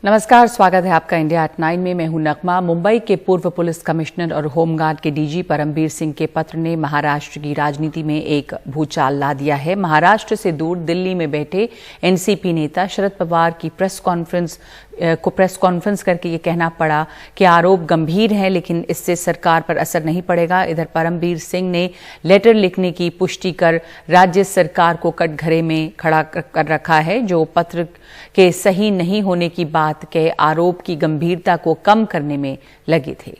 नमस्कार, स्वागत है आपका इंडिया एट 9 में। मैं हूं नगमा। मुंबई के पूर्व पुलिस कमिश्नर और होमगार्ड के डीजी परमबीर सिंह के पत्र ने महाराष्ट्र की राजनीति में एक भूचाल ला दिया है। महाराष्ट्र से दूर दिल्ली में बैठे एनसीपी नेता शरद पवार की प्रेस कॉन्फ्रेंस करके ये कहना पड़ा कि आरोप गंभीर हैं, लेकिन इससे सरकार पर असर नहीं पड़ेगा। इधर परमबीर सिंह ने लेटर लिखने की पुष्टि कर राज्य सरकार को कटघरे में खड़ा कर रखा है, जो पत्र के सही नहीं होने की बात के आरोप की गंभीरता को कम करने में लगे थे।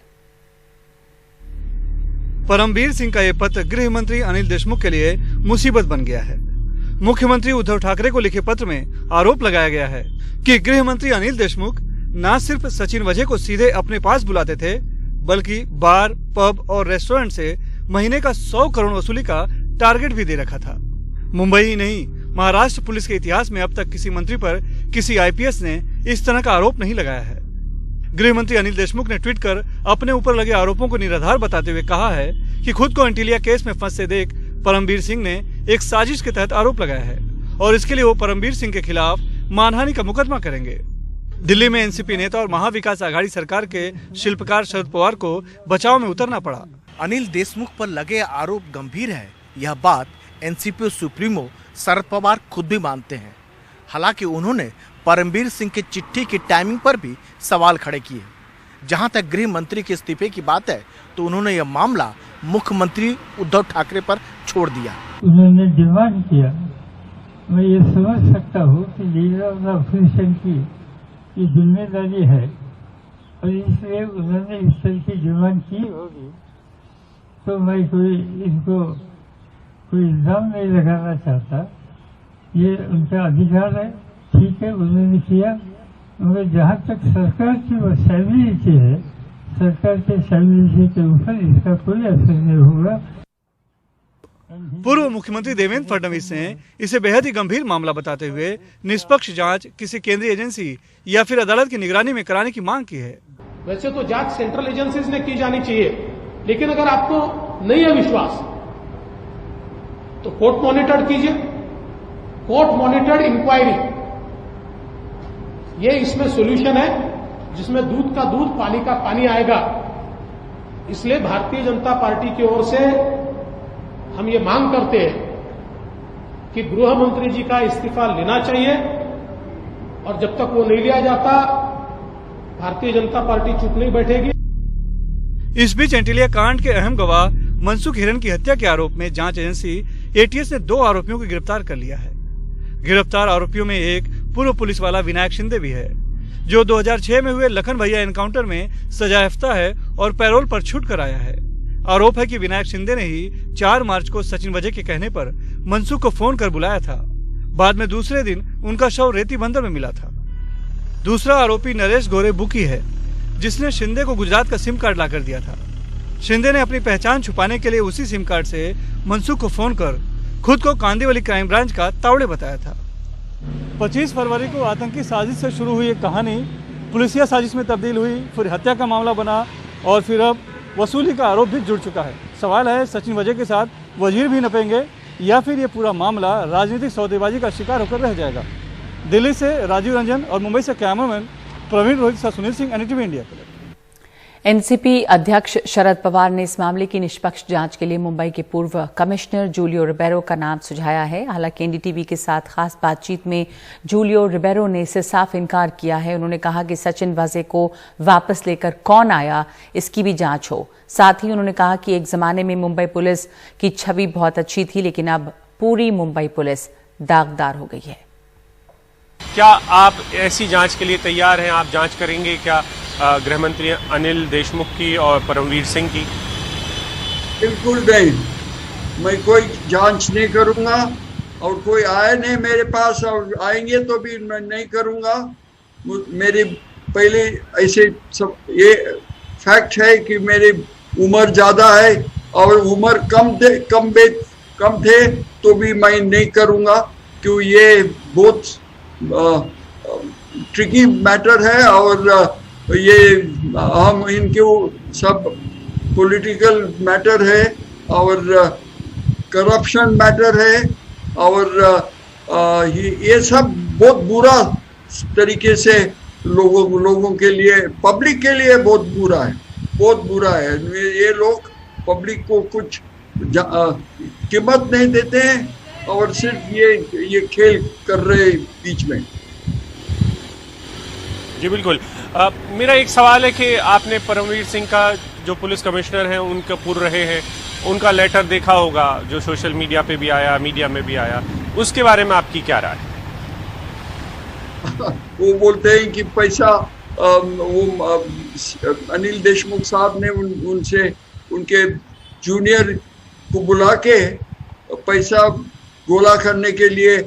परमबीर सिंह का यह पत्र गृह मंत्री अनिल देशमुख के लिए मुसीबत बन गया है। मुख्यमंत्री उद्धव ठाकरे को लिखे पत्र में आरोप लगाया गया है कि गृह मंत्री अनिल देशमुख न सिर्फ सचिन वजह को सीधे अपने पास बुलाते थे, बल्कि बार, पब और रेस्टोरेंट से महीने का 100 करोड़ वसूली का टारगेट भी दे रखा था। मुंबई ही नहीं, महाराष्ट्र पुलिस के इतिहास में अब तक किसी मंत्री पर किसी आईपीएस ने इस तरह का आरोप नहीं लगाया है। गृह मंत्री अनिल देशमुख ने ट्वीट कर अपने ऊपर लगे आरोपों को निराधार बताते हुए कहा है कि खुद को एंटीलिया केस में फंसे देख परमबीर सिंह ने एक साजिश के तहत आरोप लगाया है और इसके लिए वो परमबीर सिंह के खिलाफ मानहानि का मुकदमा करेंगे। दिल्ली में एनसीपी नेता और महाविकास आघाड़ी सरकार के शिल्पकार शरद पवार को बचाव में उतरना पड़ा। अनिल देशमुख पर लगे आरोप गंभीर है, यह बात एनसीपी सुप्रीमो शरद पवार खुद भी मानते हैं। हालांकि उन्होंने परमबीर सिंह की चिट्ठी की टाइमिंग पर भी सवाल खड़े किए। जहां तक गृह मंत्री के इस्तीफे की बात है, तो उन्होंने यह मामला मुख्यमंत्री उद्धव ठाकरे पर छोड़ दिया। उन्होंने डिमांड किया, मैं ये समझ सकता हूँ कि लीडर ऑफ द ऑपोजिशन की ये जिम्मेदारी है और इसलिए उन्होंने इस तरह की डिमांड की होगी, तो मैं इनको कोई इल्जाम नहीं लगाना चाहता। ये उनका अधिकार है, ठीक है, उन्होंने किया। मगर जहाँ तक सरकार की वो स्टेबिलिटी है, सरकार के स्टेबिलिटी के ऊपर इसका कोई असर नहीं होगा। पूर्व मुख्यमंत्री देवेंद्र फडणवीस ने इसे बेहद ही गंभीर मामला बताते हुए निष्पक्ष जांच किसी केंद्रीय एजेंसी या फिर अदालत की निगरानी में कराने की मांग की है। वैसे तो जांच सेंट्रल एजेंसीज ने की जानी चाहिए, लेकिन अगर आपको नहीं है विश्वास तो कोर्ट मॉनिटर्ड कीजिए, कोर्ट मॉनिटर्ड इंक्वायरी, ये इसमें सॉल्यूशन है जिसमें दूध का दूध, पानी का पानी आएगा। इसलिए भारतीय जनता पार्टी की ओर से हम ये मांग करते हैं कि गृह मंत्री जी का इस्तीफा लेना चाहिए और जब तक वो नहीं लिया जाता, भारतीय जनता पार्टी चुप नहीं बैठेगी। इस बीच एंटीलिया कांड के अहम गवाह मनसुख हिरन की हत्या के आरोप में जांच एजेंसी एटीएस ने 2 आरोपियों को गिरफ्तार कर लिया है। गिरफ्तार आरोपियों में एक पूर्व पुलिस वाला विनायक शिंदे भी है, जो 2006 में हुए लखन भैया एनकाउंटर में सजायाफ्ता है और पैरोल पर छूट कर आया है। आरोप है कि विनायक शिंदे ने ही 4 मार्च को सचिन वजह के कहने पर मनसुख को फोन कर बुलाया था। बाद में दूसरे दिन उनका शव रेती बंदर में मिला था। दूसरा आरोपी नरेश गोरे बुकी है, जिसने शिंदे को गुजरात का सिम कार्ड लाकर दिया था। शिंदे ने अपनी पहचान छुपाने के लिए उसी सिम कार्ड से मनसुख को फोन कर खुद को कांदिवली क्राइम ब्रांच का तावड़े बताया था। 25 फरवरी को आतंकी साजिश से शुरू हुई एक कहानी पुलिसिया साजिश में तब्दील हुई, फिर हत्या का मामला बना और फिर अब वसूली का आरोप भी जुड़ चुका है। सवाल है, सचिन वजह के साथ वजीर भी नपेंगे या फिर ये पूरा मामला राजनीतिक सौदेबाजी का शिकार होकर रह जाएगा। दिल्ली से राजीव रंजन और मुंबई से कैमरामैन प्रवीण रोहित से Sunil Singh, NDTV India. NCP अध्यक्ष शरद पवार ने इस मामले की निष्पक्ष जांच के लिए मुंबई के पूर्व कमिश्नर जूलियो रिबेरो का नाम सुझाया है। हालांकि एनडीटीवी के साथ खास बातचीत में जूलियो रिबेरो ने इससे साफ इनकार किया है। उन्होंने कहा कि सचिन वजे को वापस लेकर कौन आया, इसकी भी जांच हो। साथ ही उन्होंने कहा कि एक जमाने में मुंबई पुलिस की छवि बहुत अच्छी थी, लेकिन अब पूरी मुंबई पुलिस दागदार हो गई है। क्या आप ऐसी जांच के लिए तैयार हैं? आप जांच करेंगे क्या गृह मंत्री अनिल देशमुख की और परमबीर सिंह की? बिल्कुल नहीं, मैं कोई जांच नहीं करूंगा और कोई आए नहीं मेरे पास और आएंगे तो भी मैं नहीं करूंगा। मेरी पहले ऐसे सब ये फैक्ट है कि मेरी उम्र ज़्यादा है और उम्र कम थे तो भी मैं नहीं करूंगा, क्यों ये बहुत ट्रिकी मैटर है और ये हम इनके सब पॉलिटिकल मैटर है और करप्शन मैटर है और ये सब बहुत बुरा तरीके से लोगों के लिए, पब्लिक के लिए बहुत बुरा है, बहुत बुरा है। ये लोग पब्लिक को कुछ कीमत नहीं देते हैं और सिर्फ ये खेल कर रहे बीच में। जी बिल्कुल। मेरा एक सवाल है कि आपने परमवीर सिंह का, जो पुलिस कमिश्नर हैं, उनका पूर्व रहे हैं, उनका लेटर देखा होगा जो सोशल मीडिया पे भी आया, मीडिया में भी आया, उसके बारे में आपकी क्या राय है? वो बोलते हैं कि पैसा, वो अनिल देशमुख साहब ने उनसे, उनके जूनियर को बुला के पैसा गोला करने के लिए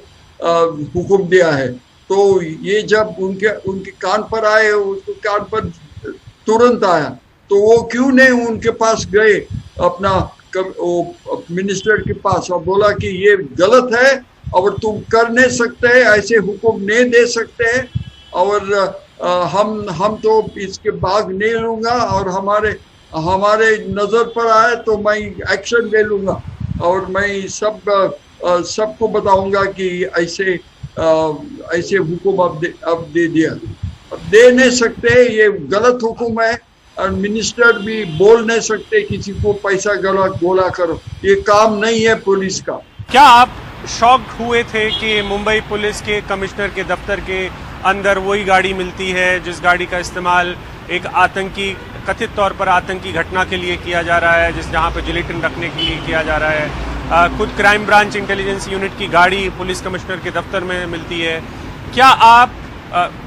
हुक्म दिया है। तो ये जब उनके कान पर आए, उसको कान पर तुरंत आया, तो वो क्यों नहीं उनके पास गए, अपना मिनिस्टर के पास, और बोला कि ये गलत है और तुम कर नहीं सकते, ऐसे हुक्म नहीं दे सकते, और हम तो इसके भाग नहीं लूंगा, और हमारे नजर पर आए तो मैं एक्शन ले लूंगा, और मैं सबको बताऊंगा कि ऐसे हुक्म अब दे दिया। अब दे नहीं सकते, ये गलत हुक्म है, और मिनिस्टर भी बोल नहीं सकते किसी को पैसा गोला करो, ये काम नहीं है पुलिस का। क्या आप शॉक हुए थे कि मुंबई पुलिस के कमिश्नर के दफ्तर के अंदर वही गाड़ी मिलती है जिस गाड़ी का इस्तेमाल एक आतंकी, कथित तौर पर आतंकी घटना के लिए किया जा रहा है, जहां पर जिलेटिन रखने के लिए किया जा रहा है? खुद क्राइम ब्रांच इंटेलिजेंस यूनिट की गाड़ी पुलिस कमिश्नर के दफ्तर में मिलती है। क्या आप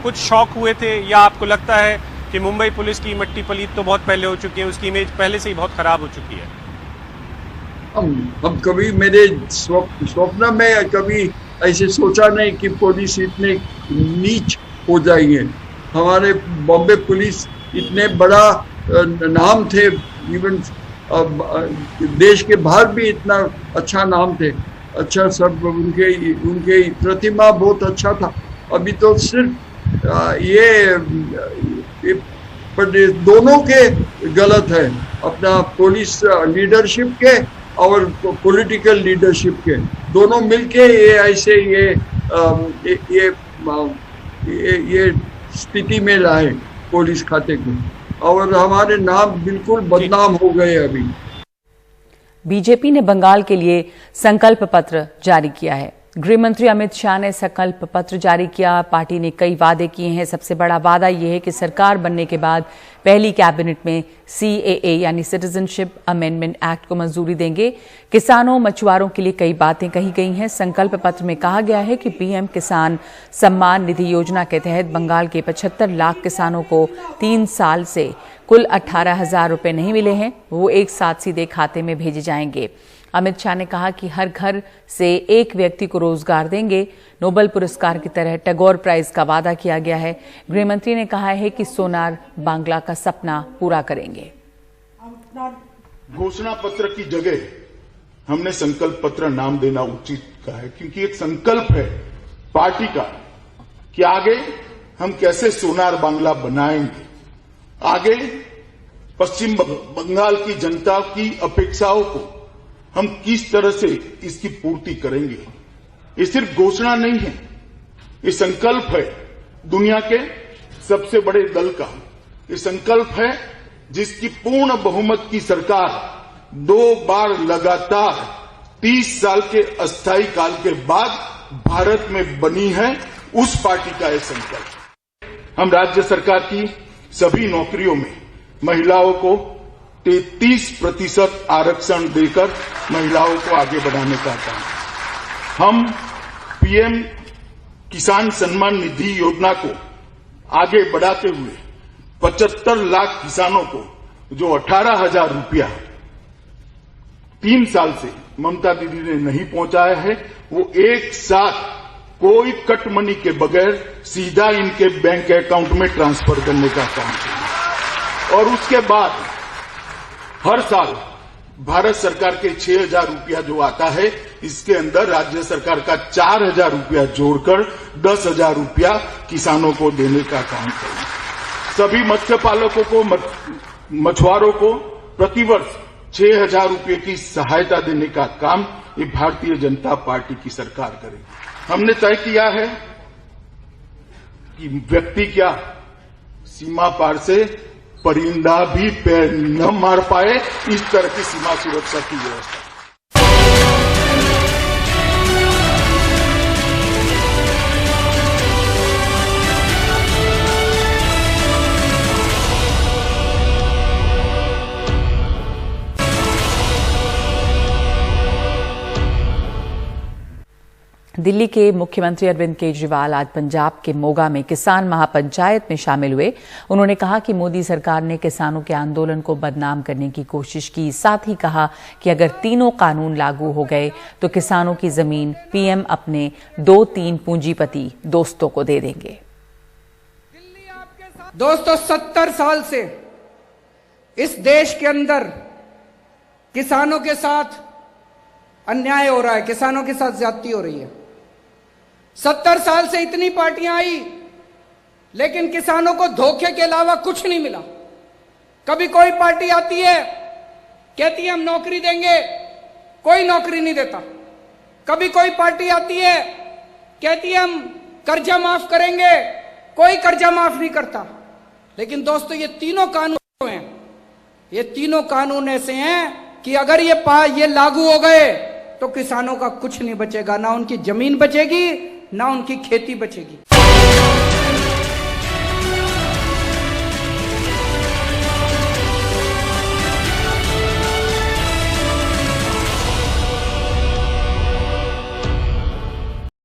कुछ शॉक हुए थे, या आपको लगता है कि मुंबई पुलिस की मट्टी पलीत तो बहुत पहले हो चुकी है, उसकी इमेज पहले से ही बहुत खराब हो चुकी है? हम कभी, मेरे स्वप्न में कभी ऐसे सोचा नहीं कि पुलिस इतने नीच हो जाएंगे। हमारे बॉम्बे पुलिस इतने बड़ा नाम थे, इवन देश के बाहर भी इतना अच्छा नाम थे, अच्छा सब, उनके प्रतिमा बहुत अच्छा था। अभी तो सिर्फ ये पर दोनों के गलत है, अपना पुलिस लीडरशिप के और पॉलिटिकल लीडरशिप के, दोनों मिलके ये ऐसे ये स्थिति में लाए पुलिस खाते को, और हमारे नाम बिल्कुल बदनाम हो गए। अभी बीजेपी ने बंगाल के लिए संकल्प पत्र जारी किया है। गृह मंत्री अमित शाह ने संकल्प पत्र जारी किया। पार्टी ने कई वादे किए हैं। सबसे बड़ा वादा यह है कि सरकार बनने के बाद पहली कैबिनेट में CAA यानी सिटीजनशिप अमेंडमेंट एक्ट को मंजूरी देंगे। किसानों, मछुआरों के लिए कई बातें कही गई हैं। संकल्प पत्र में कहा गया है कि PM किसान सम्मान निधि योजना के तहत बंगाल के 75 लाख किसानों को 3 साल से कुल 18,000 रुपए नहीं मिले हैं, वो एक साथ सीधे खाते में भेजे जाएंगे। अमित शाह ने कहा कि हर घर से एक व्यक्ति को रोजगार देंगे। नोबेल पुरस्कार की तरह टैगोर प्राइज का वादा किया गया है। गृह मंत्री ने कहा है कि सोनार बांग्ला का सपना पूरा करेंगे। घोषणा पत्र की जगह हमने संकल्प पत्र नाम देना उचित कहा है, क्योंकि एक संकल्प है पार्टी का कि आगे हम कैसे सोनार बांग्ला बनाएंगे, आगे पश्चिम बंगाल की जनता की अपेक्षाओं को हम किस तरह से इसकी पूर्ति करेंगे। ये सिर्फ घोषणा नहीं है, ये संकल्प है दुनिया के सबसे बड़े दल का। ये संकल्प है जिसकी पूर्ण बहुमत की सरकार 2 बार लगातार 30 साल के अस्थायी काल के बाद भारत में बनी है, उस पार्टी का यह संकल्प। हम राज्य सरकार की सभी नौकरियों में महिलाओं को 33% आरक्षण देकर महिलाओं को आगे बढ़ाने का काम। हम PM किसान सम्मान निधि योजना को आगे बढ़ाते हुए 75 लाख किसानों को जो 18,000 रुपया 3 साल से ममता दीदी ने नहीं पहुंचाया है, वो एक साथ कोई कट मनी के बगैर सीधा इनके बैंक अकाउंट में ट्रांसफर करने का काम किया। और उसके बाद हर साल भारत सरकार के 6,000 रुपया जो आता है, इसके अंदर राज्य सरकार का 4,000 रुपया जोड़कर 10,000 रुपया किसानों को देने का काम करें। सभी मत्स्य पालकों को, मछुआरों को प्रतिवर्ष 6,000 रुपये की सहायता देने का काम ये भारतीय जनता पार्टी की सरकार करेगी। हमने तय किया है कि व्यक्ति क्या, सीमा पार से परिंदा भी पैर न मार पाए, इस तरह की सीमा सुरक्षा की व्यवस्था। दिल्ली के मुख्यमंत्री अरविंद केजरीवाल आज पंजाब के मोगा में किसान महापंचायत में शामिल हुए। उन्होंने कहा कि मोदी सरकार ने किसानों के आंदोलन को बदनाम करने की कोशिश की। साथ ही कहा कि अगर तीनों कानून लागू हो गए तो किसानों की जमीन पीएम अपने 2-3 पूंजीपति दोस्तों को दे देंगे। दोस्तों, 70 साल से इस देश के अंदर किसानों के साथ अन्याय हो रहा है, किसानों के साथ ज्यादती हो रही है। 70 साल से इतनी पार्टियां आई, लेकिन किसानों को धोखे के अलावा कुछ नहीं मिला। कभी कोई पार्टी आती है, कहती है हम नौकरी देंगे, कोई नौकरी नहीं देता। कभी कोई पार्टी आती है, कहती है हम कर्जा माफ करेंगे, कोई कर्जा माफ नहीं करता। लेकिन दोस्तों, ये तीनों कानून हैं, ये तीनों कानून ऐसे हैं कि अगर ये लागू हो गए तो किसानों का कुछ नहीं बचेगा, ना उनकी जमीन बचेगी, ना उनकी खेती बचेगी।